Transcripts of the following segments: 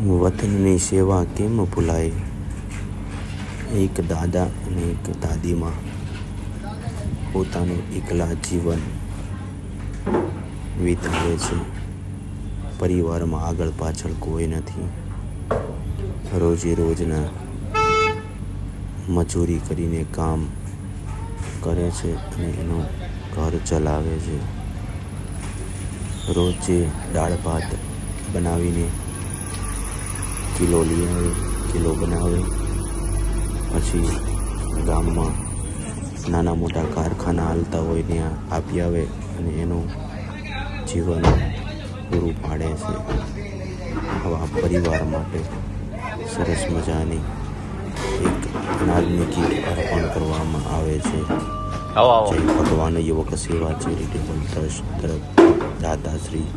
વતનની સેવા કેમ ભૂલાય? એક દાદા અને એક દાદીમાં પોતાનું એકલા જીવન વિતાવે છે. પરિવારમાં આગળ પાછળ કોઈ નથી. રોજે રોજના મજૂરી કરીને કામ કરે છે અને એનું ઘર ચલાવે છે. રોજે દાળ ભાત બનાવીને કિલો લઈ આવે, કિલો બનાવે. પછી ગામમાં નાના મોટા કારખાના હાલતા હોય ત્યાં આપી આવે અને એનું જીવન પૂરું પાડે છે. આવા પરિવાર માટે સરસ મજાની એક અનાજની કીટ અર્પણ કરવામાં આવે છે. જય ભગવાન યુવક સેવા ચેરિટેબલ ટ્રસ્ટ તરફ દાદાશ્રી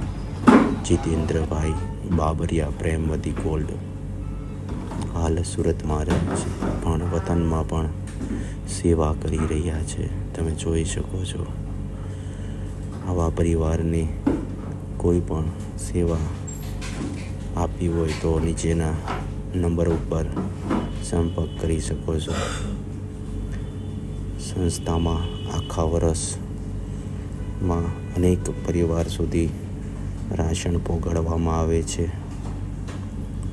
જીતેન્દ્રભાઈ બાબરિયા પ્રેમવતી ગોલ્ડ હાલ સુરતમાં રહે છે, પણ વતનમાં પણ સેવા કરી રહ્યા છે. તમે જોઈ શકો છો. આવા પરિવારને કોઈ પણ સેવા આપવી હોય તો નીચેના નંબર ઉપર સંપર્ક કરી શકો છો. સંસ્થામાં આખા વર્ષમાં અનેક પરિવાર સુધી રાશન પહોંચાડવામાં આવે છે.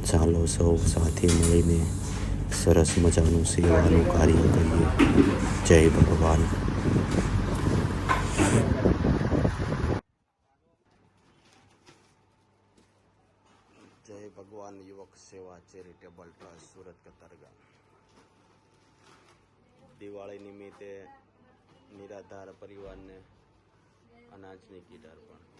ચાલો સૌ સાથે મળીને સરસ મજાનું સેવાનું કાર્ય કરીએ. જય ભગવાન. જય ભગવાન યુવક સેવા ચેરિટેબલ ટ્રસ્ટ સુરત કતારગામ. દિવાળી નિમિત્તે નિરાધાર પરિવારને અનાજની કીટ અર્પણ.